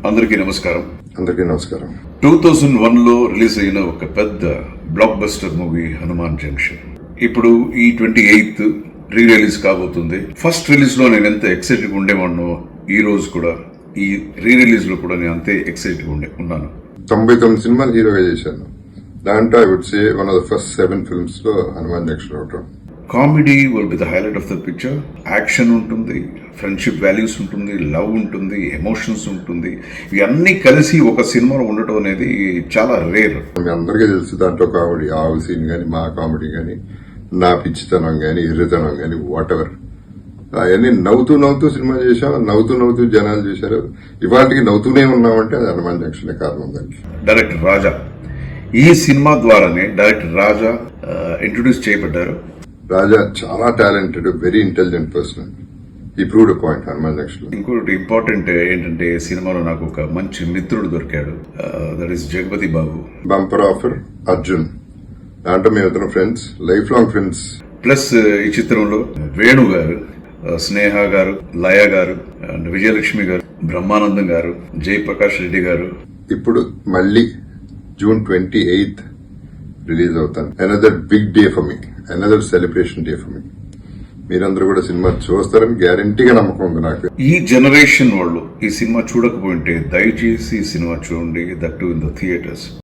అందరికీ నమస్కారం. 2001 లో రిలీజ్ అయిన ఒక పెద్ద block buster movie Hanuman junction ఇప్పుడు ఈ 28th రీ రిలీజ్ కాబోతుంది. ఫస్ట్ రిలీజ్ లో నేను ఎంత ఎక్సైటెడ్ ఉండేవాడినో ఈ రోజు కూడా ఈ రీ రిలీజ్ లో కూడా నేను అంతే ఎక్సైటెడ్ ఉన్నాను. 99 సినిమాలు హీరోగా చేశాను. దాంట్లో I would say one of the first 7 films లో హనుమాన్ జంక్షన్ ఒకటి. Comedy will be the highlight of the picture. Action ఉంటుంది, ఫ్రెండ్షిప్ వాల్యూస్ ఉంటుంది, లవ్ ఉంటుంది, ఎమోషన్స్ ఉంటుంది. ఇవన్నీ కలిసి ఒక సినిమాలో ఉండటం అనేది చాలా రేర్. మీ అందరికీ తెలుసు దాంట్లో కామెడీ, ఆవు సీన్ గానీ, మా కామెడీ గానీ, నా పిచ్చితనం గానీ, ఎర్రితనం గానీ, వాట్ ఎవర్ అవన్నీ నవ్వుతూ సినిమా చేశాం. నవ్వుతూ జనాలు చేశారు. ఇవాటికి నవ్వుతూనే ఉన్నామంటే అది హనుమాన్ జంక్షన్ కారణం. దానికి డైరెక్టర్ రాజా, ఈ సినిమా ద్వారానే డైరెక్టర్ రాజా ఇంట్రొడ్యూస్ చేయబడ్డారు. రాజా చాలా టాలెంటెడ్, వెరీ ఇంటెలిజెంట్ పర్సన్. ఈ ప్రూవ్డ్ పాయింట్ హనుమాన్ జంక్షన్. ఇంకోటి ఇంపార్టెంట్ ఏంటంటే సినిమాలో నాకు ఒక మంచి మిత్రుడు దొరికాడు. That is Jagapathi Babu. Bumper offer Arjun. దాంట్లో మేమిద్దరం friends, life long friends. Plus ఈ చిత్రంలో వేణు గారు, స్నేహ గారు, లయ గారు, అండ్ విజయలక్ష్మి గారు, బ్రహ్మానందం గారు, జయప్రకాష్ రెడ్డి గారు. ఇప్పుడు మళ్ళీ June 28th రిలీజ్ అవుతాను. Another big day for me, another celebration day for me. మీరందరూ కూడా సినిమా చూస్తారని గ్యారంటీగా నమ్మకం ఉంది నాకు. ఈ జనరేషన్ వాళ్ళు ఈ సినిమా చూడకపోయింటే దయచేసి ఈ సినిమా చూడండి, that to in the theatres.